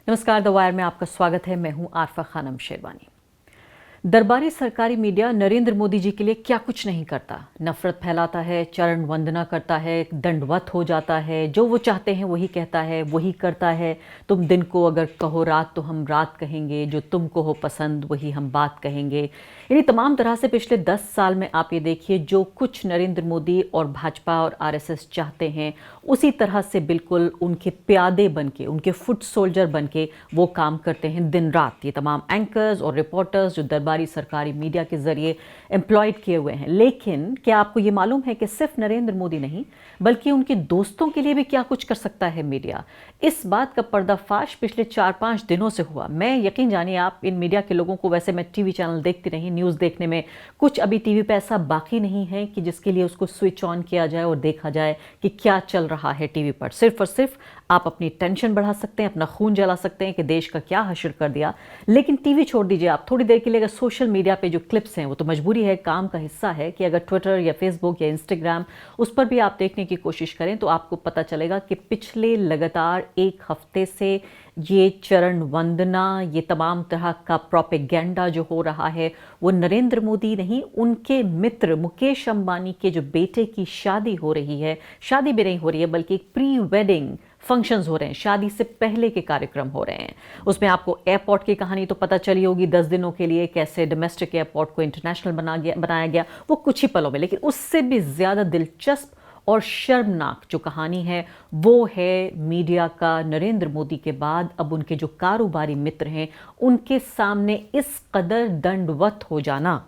नमस्कार, the wire में आपका स्वागत है। मैं हूं आरफा खानम शेरवानी। दरबारी सरकारी मीडिया नरेंद्र मोदी जी के लिए क्या कुछ नहीं करता। नफरत फैलाता है, चरण वंदना करता है, दंडवत हो जाता है, जो वो चाहते हैं वही कहता है, वही करता है। तुम दिन को अगर कहो रात तो हम रात कहेंगे, जो तुमको हो पसंद वही हम बात कहेंगे। यानी तमाम तरह से पिछले 10 साल में आप ये देखिए, जो कुछ नरेंद्र मोदी और भाजपा और आरएसएस चाहते हैं उसी तरह से बिल्कुल उनके प्यादे बनके, उनके फुट सोल्जर बनके वो काम करते हैं दिन रात। ये तमाम एंकर्स और रिपोर्टर्स जो दरबारी सरकारी मीडिया के जरिए एम्प्लॉयड किए हुए हैं। लेकिन क्या आपको ये मालूम है कि सिर्फ नरेंद्र मोदी नहीं बल्कि उनके दोस्तों के लिए भी क्या कुछ कर सकता है मीडिया? इस बात का पर्दाफाश पिछले 4-5 दिनों से हुआ। मैं यकीन जानिए, आप इन मीडिया के लोगों को, वैसे मैं टीवी चैनल देखती रही, न्यूज़ देखने में कुछ अभी टीवी पे ऐसा बाकी नहीं है कि जिसके लिए उसको स्विच ऑन किया जाए और देखा जाए कि क्या चल रहा है टीवी पर। सिर्फ और सिर्फ आप अपनी टेंशन बढ़ा सकते हैं, अपना खून जला सकते हैं कि देश का क्या हश्र कर दिया। लेकिन टीवी छोड़ दीजिए, आप थोड़ी देर के लिए अगर सोशल मीडिया पे जो क्लिप्स हैं, वो तो मजबूरी है, काम का हिस्सा है कि अगर ट्विटर या फेसबुक या इंस्टाग्राम उस पर भी आप देखने की कोशिश करें तो आपको पता चलेगा कि पिछले लगातार एक हफ्ते से ये चरण वंदना, ये तमाम तरह का प्रोपेगेंडा जो हो रहा है वो नरेंद्र मोदी नहीं, उनके मित्र मुकेश अंबानी के जो बेटे की शादी हो रही है, शादी भी नहीं हो रही है बल्कि एक प्री वेडिंग फंक्शंस हो रहे हैं, शादी से पहले के कार्यक्रम हो रहे हैं। उसमें आपको एयरपोर्ट की कहानी तो पता चली होगी, 10 दिनों के लिए कैसे डोमेस्टिक एयरपोर्ट को इंटरनेशनल बनाया गया, वो कुछ ही पलों में। लेकिन उससे भी ज़्यादा दिलचस्प और शर्मनाक जो कहानी है वो है मीडिया का नरेंद्र मोदी के बाद अब उनके जो कारोबारी मित्र हैं उनके सामने इस कदर दंडवत हो जाना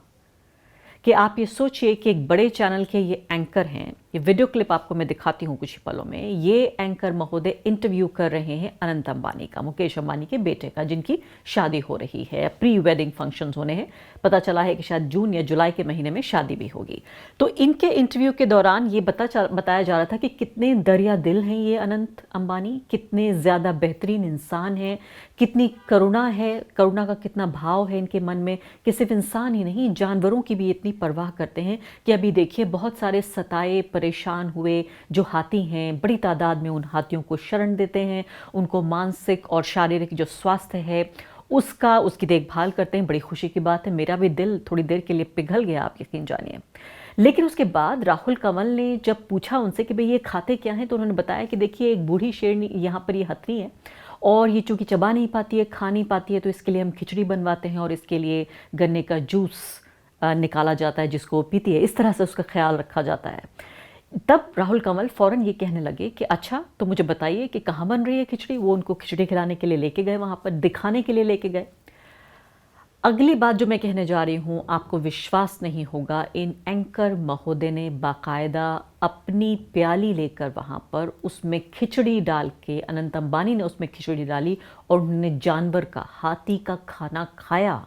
कि आप ये सोचिए कि एक बड़े चैनल के ये एंकर हैं। ये वीडियो क्लिप आपको मैं दिखाती हूँ कुछ ही पलों में। ये एंकर महोदय इंटरव्यू कर रहे हैं अनंत अंबानी का, मुकेश अंबानी के बेटे का, जिनकी शादी हो रही है, प्री वेडिंग फंक्शंस होने हैं। पता चला है कि शायद जून या जुलाई के महीने में शादी भी होगी। तो इनके इंटरव्यू के दौरान ये बताया जा रहा था कि कितने दरिया दिल हैं ये अनंत अंबानी, कितने ज़्यादा बेहतरीन इंसान हैं, कितनी करुणा है, करुणा का कितना भाव है इनके मन में, कि सिर्फ इंसान ही नहीं जानवरों की भी इतनी परवाह करते हैं कि अभी देखिए बहुत सारे सताए परेशान हुए जो हाथी हैं, बड़ी तादाद में उन हाथियों को शरण देते हैं, उनको मानसिक और शारीरिक जो स्वास्थ्य है उसकी देखभाल करते हैं। बड़ी खुशी की बात है, मेरा भी दिल थोड़ी देर के लिए पिघल गया, आप यकीन जानिए। लेकिन उसके बाद राहुल कंवल ने जब पूछा उनसे कि भाई ये खाते क्या हैं, तो उन्होंने बताया कि देखिए एक बूढ़ी शेरनी यहाँ पर ये हथनी है और ये चूँकि चबा नहीं पाती है, खा नहीं पाती है, तो इसके लिए हम खिचड़ी बनवाते हैं और इसके लिए गन्ने का जूस निकाला जाता है जिसको पीती है, इस तरह से उसका ख्याल रखा जाता है। तब राहुल कंवल फौरन ये कहने लगे कि अच्छा तो मुझे बताइए कि कहाँ बन रही है खिचड़ी। वो उनको खिचड़ी खिलाने के लिए लेके गए, वहाँ पर दिखाने के लिए लेके गए। अगली बात जो मैं कहने जा रही हूँ आपको विश्वास नहीं होगा, इन एंकर महोदय ने बाकायदा अपनी प्याली लेकर वहाँ पर उसमें खिचड़ी डाल के, अनंत अंबानी ने उसमें खिचड़ी डाली और उन्होंने जानवर का, हाथी का खाना खाया।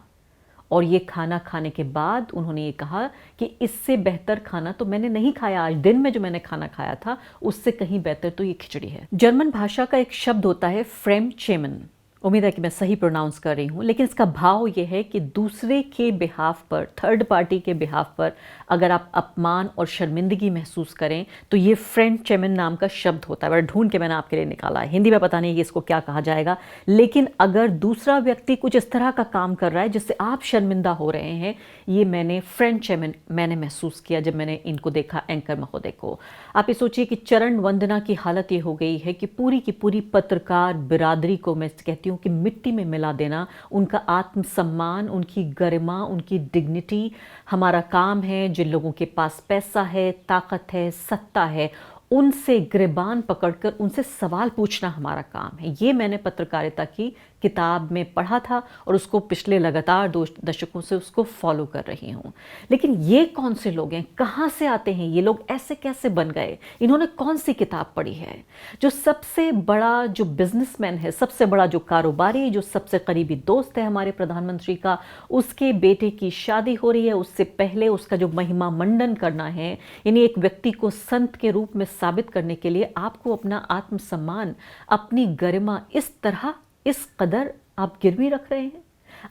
और ये खाना खाने के बाद उन्होंने ये कहा कि इससे बेहतर खाना तो मैंने नहीं खाया, आज दिन में जो मैंने खाना खाया था उससे कहीं बेहतर तो ये खिचड़ी है। जर्मन भाषा का एक शब्द होता है फ्रेमचेमन, उम्मीद है कि मैं सही प्रोनाउंस कर रही हूँ, लेकिन इसका भाव ये है कि दूसरे के बिहाफ पर, थर्ड पार्टी के बिहाफ पर अगर आप अपमान और शर्मिंदगी महसूस करें तो ये फ्रेंडचेमन नाम का शब्द होता है। बड़ा ढूंढ के मैंने आपके लिए निकाला है, हिंदी में पता नहीं कि इसको क्या कहा जाएगा, लेकिन अगर दूसरा व्यक्ति कुछ इस तरह का काम कर रहा है जिससे आप शर्मिंदा हो रहे हैं, ये मैंने फ्रेंडचेमन मैंने महसूस किया जब मैंने इनको देखा, एंकर महोदय को। आप ये सोचिए कि चरण वंदना की हालत ये हो गई है कि पूरी की पूरी पत्रकार बिरादरी को मैं कहती हूँ कि मिट्टी में मिला देना, उनका आत्मसम्मान, उनकी गरिमा, उनकी डिग्निटी हमारा काम है। जिन लोगों के पास पैसा है, ताकत है, सत्ता है, उनसे गिरबान पकड़कर उनसे सवाल पूछना हमारा काम है। ये मैंने पत्रकारिता की किताब में पढ़ा था और उसको पिछले लगातार 2 दशकों से उसको फॉलो कर रही हूँ। लेकिन ये कौन से लोग हैं, कहाँ से आते हैं ये लोग, ऐसे कैसे बन गए, इन्होंने कौन सी किताब पढ़ी है? जो सबसे बड़ा जो बिजनेसमैन है, सबसे बड़ा जो कारोबारी, जो सबसे करीबी दोस्त है हमारे प्रधानमंत्री का, उसके बेटे की शादी हो रही है, उससे पहले उसका जो महिमा मंडन करना है, यानी एक व्यक्ति को संत के रूप में साबित करने के लिए आपको अपना आत्मसम्मान, अपनी गरिमा इस तरह, इस कदर आप गिरवी रख रहे हैं।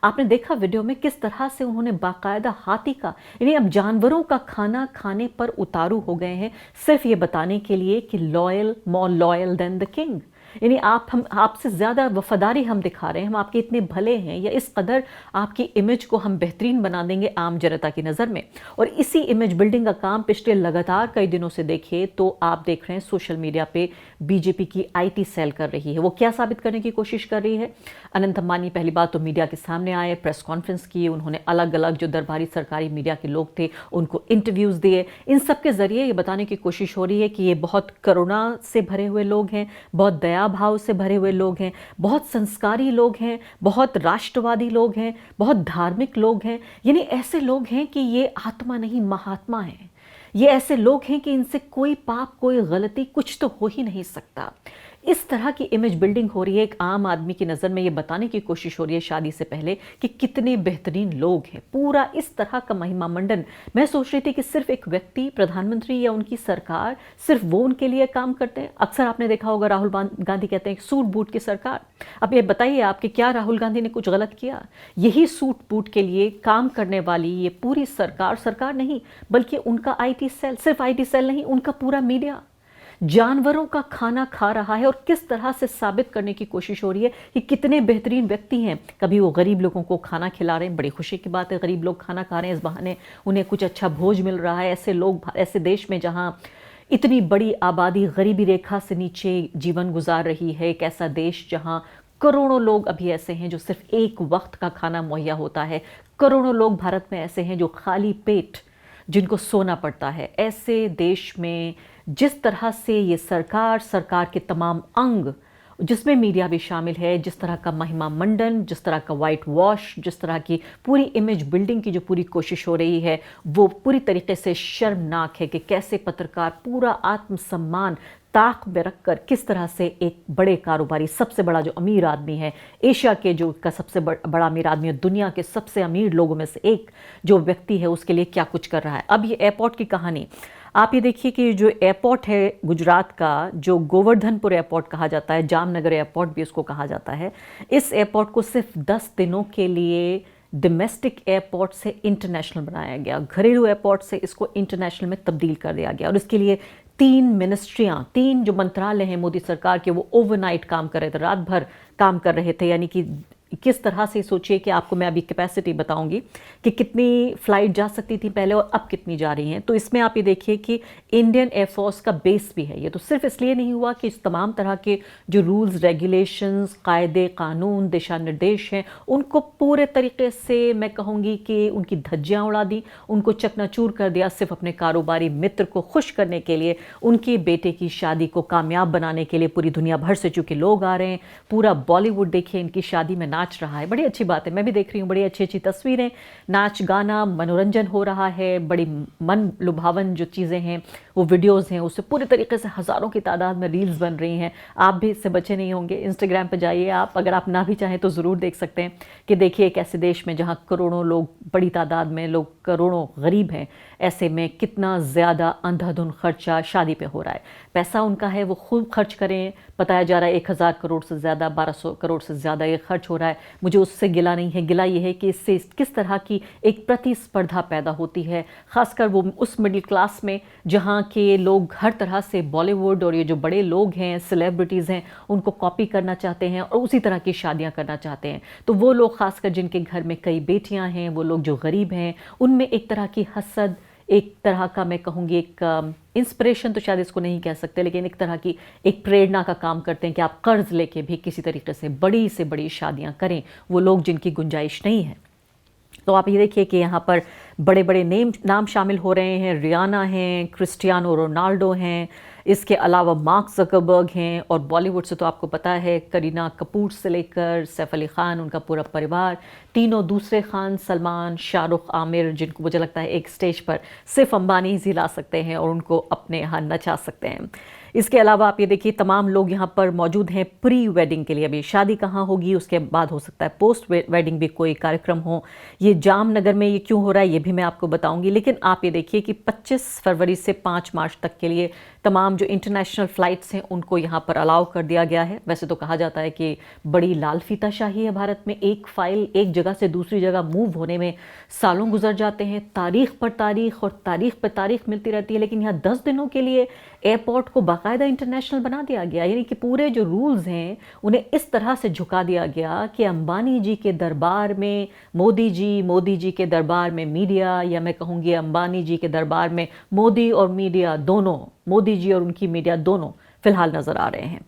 आपने देखा वीडियो में किस तरह से उन्होंने बाकायदा हाथी का, यानी अब जानवरों का खाना खाने पर उतारू हो गए हैं, सिर्फ ये बताने के लिए कि loyal, more loyal than the king. यानी आपसे ज़्यादा वफादारी हम दिखा रहे हैं, हम आपके इतने भले हैं, या इस कदर आपकी इमेज को हम बेहतरीन बना देंगे आम जनता की नज़र में। और इसी इमेज बिल्डिंग का काम पिछले लगातार कई दिनों से देखिए तो आप देख रहे हैं सोशल मीडिया पे बीजेपी की आईटी सेल कर रही है। वो क्या साबित करने की कोशिश कर रही है? अनंत अंबानी पहली बात तो मीडिया के सामने आए, प्रेस कॉन्फ्रेंस की, उन्होंने अलग अलग जो दरबारी सरकारी मीडिया के लोग थे उनको इंटरव्यूज़ दिए। इन सब के ज़रिए ये बताने की कोशिश हो रही है कि ये बहुत करुणा से भरे हुए लोग हैं, बहुत दया भाव से भरे हुए लोग हैं, बहुत संस्कारी लोग हैं, बहुत राष्ट्रवादी लोग हैं, बहुत धार्मिक लोग हैं। यानी ऐसे लोग हैं कि ये आत्मा नहीं महात्मा हैं। ये ऐसे लोग हैं कि इनसे कोई पाप, कोई गलती, कुछ तो हो ही नहीं सकता। इस तरह की इमेज बिल्डिंग हो रही है। एक आम आदमी की नज़र में ये बताने की कोशिश हो रही है शादी से पहले कि कितने बेहतरीन लोग हैं। पूरा इस तरह का महिमा मंडन। मैं सोच रही थी कि सिर्फ एक व्यक्ति, प्रधानमंत्री या उनकी सरकार, सिर्फ वो उनके लिए काम करते हैं। अक्सर आपने देखा होगा राहुल गांधी कहते हैं सूट बूट की सरकार। अब ये बताइए आप कि क्या राहुल गांधी ने कुछ गलत किया? यही सूट बूट के लिए काम करने वाली ये पूरी सरकार नहीं बल्कि उनका आईटी सेल, सिर्फ आईटी सेल नहीं, उनका पूरा मीडिया जानवरों का खाना खा रहा है। और किस तरह से साबित करने की कोशिश हो रही है कि कितने बेहतरीन व्यक्ति हैं। कभी वो गरीब लोगों को खाना खिला रहे हैं, बड़ी खुशी की बात है, गरीब लोग खाना खा रहे हैं, इस बहाने उन्हें कुछ अच्छा भोज मिल रहा है। ऐसे लोग, ऐसे देश में जहां इतनी बड़ी आबादी गरीबी रेखा से नीचे जीवन गुजार रही है, एक ऐसा देश जहां करोड़ों लोग अभी ऐसे हैं जो सिर्फ एक वक्त का खाना मुहैया होता है। करोड़ों लोग भारत में ऐसे हैं जो खाली पेट, जिनको सोना पड़ता है। ऐसे देश में जिस तरह से ये सरकार के तमाम अंग, जिसमें मीडिया भी शामिल है, जिस तरह का महिमा मंडन, जिस तरह का वाइट वॉश, जिस तरह की पूरी इमेज बिल्डिंग की जो पूरी कोशिश हो रही है, वो पूरी तरीके से शर्मनाक है कि कैसे पत्रकार पूरा आत्मसम्मान ताक में रखकर किस तरह से एक बड़े कारोबारी, सबसे बड़ा जो अमीर आदमी है एशिया के, जो का सबसे बड़ा अमीर आदमी है, दुनिया के सबसे अमीर लोगों में से एक जो व्यक्ति है, उसके लिए क्या कुछ कर रहा है। अब ये एयरपोर्ट की कहानी आप ये देखिए कि जो एयरपोर्ट है गुजरात का, जो गोवर्धनपुर एयरपोर्ट कहा जाता है, जामनगर एयरपोर्ट भी उसको कहा जाता है, इस एयरपोर्ट को सिर्फ 10 दिनों के लिए डोमेस्टिक एयरपोर्ट से इंटरनेशनल बनाया गया। घरेलू एयरपोर्ट से इसको इंटरनेशनल में तब्दील कर दिया गया। और इसके लिए 3 मिनिस्ट्रियाँ, 3 जो मंत्रालय हैं मोदी सरकार के, वो ओवरनाइट काम कर रहे थे, रात भर काम कर रहे थे। यानी कि किस तरह से सोचिए कि आपको मैं अभी कैपेसिटी बताऊंगी कि कितनी फ़्लाइट जा सकती थी पहले और अब कितनी जा रही हैं। तो इसमें आप ये देखिए कि इंडियन एयरफोर्स का बेस भी है। ये तो सिर्फ इसलिए नहीं हुआ कि इस तमाम तरह के जो रूल्स, रेगुलेशंस, कायदे कानून, दिशा निर्देश हैं, उनको पूरे तरीके से मैं कहूँगी कि उनकी धज्जियाँ उड़ा दी, उनको चकनाचूर कर दिया, सिर्फ अपने कारोबारी मित्र को खुश करने के लिए, उनके बेटे की शादी को कामयाब बनाने के लिए। पूरी दुनिया भर से चूँकि लोग आ रहे हैं, पूरा बॉलीवुड देखिए इनकी शादी में नाच रहा है। बड़ी अच्छी बात है, मैं भी देख रही हूँ, बड़ी अच्छी अच्छी तस्वीरें, नाच गाना, मनोरंजन हो रहा है। बड़ी मन लुभावन जो चीज़ें हैं, वो वीडियोस हैं, उससे पूरी तरीके से हज़ारों की तादाद में रील्स बन रही हैं। आप भी इससे बचे नहीं होंगे। इंस्टाग्राम पर जाइए आप, अगर आप ना भी चाहें तो ज़रूर देख सकते हैं कि देखिए एक ऐसे देश में जहाँ करोड़ों लोग, बड़ी तादाद में लोग, करोड़ों गरीब हैं, ऐसे में कितना ज़्यादा अंधाधुंध खर्चा शादी पे हो रहा है। पैसा उनका है, वो खूब खर्च करें। बताया जा रहा है 1000 करोड़ से ज़्यादा, 1200 करोड़ से ज़्यादा ये खर्च हो रहा है। मुझे उससे गिला नहीं है, गिला ये है कि इससे किस तरह की एक प्रतिस्पर्धा पैदा होती है, ख़ासकर वो उस मिडिल क्लास में जहाँ के लोग हर तरह से बॉलीवुड और ये जो बड़े लोग हैं, सेलिब्रिटीज़ हैं, उनको कॉपी करना चाहते हैं और उसी तरह की शादियाँ करना चाहते हैं। तो वो लोग, ख़ासकर जिनके घर में कई बेटियाँ हैं, वो लोग जो गरीब हैं, उनमें एक तरह की हसद, एक तरह का मैं कहूँगी एक इंस्पिरेशन तो शायद इसको नहीं कह सकते, लेकिन एक तरह की एक प्रेरणा का काम करते हैं कि आप कर्ज लेके भी किसी तरीके से बड़ी शादियां करें, वो लोग जिनकी गुंजाइश नहीं है। तो आप ये देखिए कि यहाँ पर बड़े बड़े नाम शामिल हो रहे हैं। रियाना हैं, क्रिस्टियानो रोनाल्डो हैं, इसके अलावा मार्क ज़करबर्ग हैं, और बॉलीवुड से तो आपको पता है करीना कपूर से लेकर सैफ अली खान, उनका पूरा परिवार, तीनों दूसरे खान, सलमान, शाहरुख, आमिर, जिनको मुझे लगता है एक स्टेज पर सिर्फ अंबानी ही ला सकते हैं और उनको अपने यहाँ नचा सकते हैं। इसके अलावा आप ये देखिए तमाम लोग यहाँ पर मौजूद हैं प्री वेडिंग के लिए। अभी शादी कहाँ होगी, उसके बाद हो सकता है पोस्ट वेडिंग भी कोई कार्यक्रम हो। ये जामनगर में ये क्यों हो रहा है ये भी मैं आपको बताऊंगी। लेकिन आप ये देखिए कि 25 फरवरी से 5 मार्च तक के लिए तमाम जो इंटरनेशनल फ़्लाइट्स हैं उनको यहाँ पर अलाउ कर दिया गया है। वैसे तो कहा जाता है कि बड़ी लाल फीताशाही है भारत में, एक फ़ाइल एक जगह से दूसरी जगह मूव होने में सालों गुजर जाते हैं, तारीख पर तारीख और तारीख पर तारीख मिलती रहती है, लेकिन यहाँ 10 दिनों के लिए एयरपोर्ट को बाकायदा इंटरनेशनल बना दिया गया। यानी कि पूरे जो रूल्स हैं उन्हें इस तरह से झुका दिया गया कि अंबानी जी के दरबार में मोदी जी के दरबार में मीडिया, या मैं कहूँगी अंबानी जी के दरबार में मोदी और मीडिया दोनों, मोदी जी और उनकी मीडिया दोनों फिलहाल नज़र आ रहे हैं।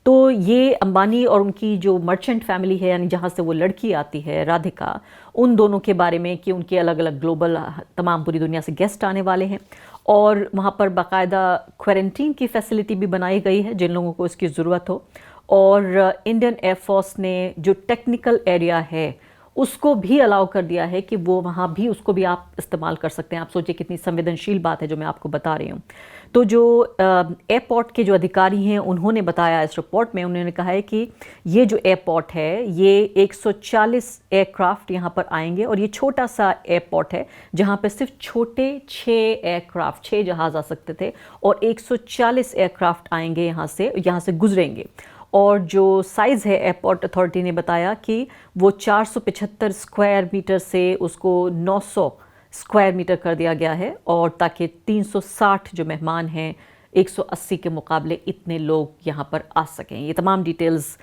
तो ये अंबानी और उनकी जो मर्चेंट फैमिली है, यानी जहाँ से वो लड़की आती है राधिका, उन दोनों के बारे में कि उनके अलग अलग ग्लोबल तमाम पूरी दुनिया से गेस्ट आने वाले हैं, और वहाँ पर बाकायदा क्वारंटीन की फैसिलिटी भी बनाई गई है जिन लोगों को इसकी ज़रूरत हो। और इंडियन एयरफोर्स ने जो टेक्निकल एरिया है उसको भी अलाउ कर दिया है कि वो वहाँ भी, उसको भी आप इस्तेमाल कर सकते हैं। आप सोचिए कितनी संवेदनशील बात है जो मैं आपको बता रही हूँ। तो जो एयरपोर्ट के जो अधिकारी हैं उन्होंने बताया इस रिपोर्ट में, उन्होंने कहा है कि ये जो एयरपोर्ट है ये 140 एयरक्राफ्ट यहाँ पर आएंगे, और ये छोटा सा एयरपोर्ट है जहाँ पर सिर्फ छोटे 6 एयरक्राफ्ट, 6 जहाज़ आ सकते थे, और 140 एयरक्राफ्ट आएंगे यहाँ से गुजरेंगे। और जो साइज़ है, एयरपोर्ट अथॉरिटी ने बताया कि वो 475 स्क्वायर मीटर से उसको 900 स्क्वायर मीटर कर दिया गया है, और ताकि 360 जो मेहमान हैं 180 के मुकाबले इतने लोग यहाँ पर आ सकें। ये तमाम डिटेल्स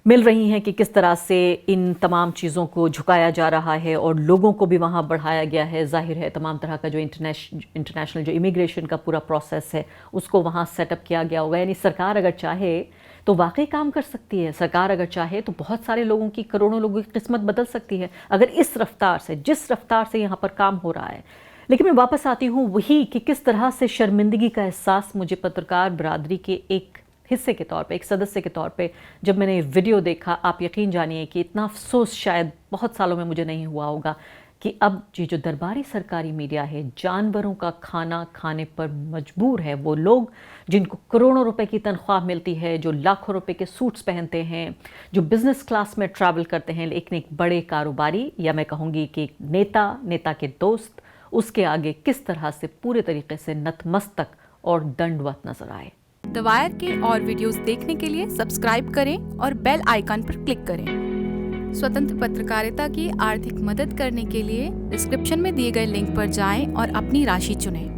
मिल रही हैं कि किस तरह से इन तमाम चीज़ों को झुकाया जा रहा है और लोगों को भी वहाँ बढ़ाया गया है। जाहिर है तमाम तरह का जो इंटरनेशनल जो इमिग्रेशन का पूरा प्रोसेस है उसको वहाँ सेटअप किया गया होगा। यानी सरकार अगर चाहे तो वाकई काम कर सकती है। सरकार अगर चाहे तो बहुत सारे लोगों की, करोड़ों लोगों की किस्मत बदल सकती है अगर इस रफ्तार से, जिस रफ्तार से यहाँ पर काम हो रहा है। लेकिन मैं वापस आती हूँ वही कि किस तरह से शर्मिंदगी का एहसास मुझे पत्रकार बरादरी के एक हिस्से के तौर पे, एक सदस्य के तौर पे जब मैंने वीडियो देखा, आप यकीन जानिए कि इतना अफसोस शायद बहुत सालों में मुझे नहीं हुआ होगा कि अब ये जो दरबारी सरकारी मीडिया है जानवरों का खाना खाने पर मजबूर है। वो लोग जिनको करोड़ों रुपए की तनख्वाह मिलती है, जो लाखों रुपए के सूट्स पहनते हैं, जो बिज़नेस क्लास में ट्रैवल करते हैं, लेकिन एक बड़े कारोबारी या मैं कहूँगी कि नेता के दोस्त उसके आगे किस तरह से पूरे तरीके से नतमस्तक और दंडवत नजर आए। द वायर के और वीडियोस देखने के लिए सब्सक्राइब करें और बेल आइकन पर क्लिक करें। स्वतंत्र पत्रकारिता की आर्थिक मदद करने के लिए डिस्क्रिप्शन में दिए गए लिंक पर जाएं और अपनी राशि चुनें।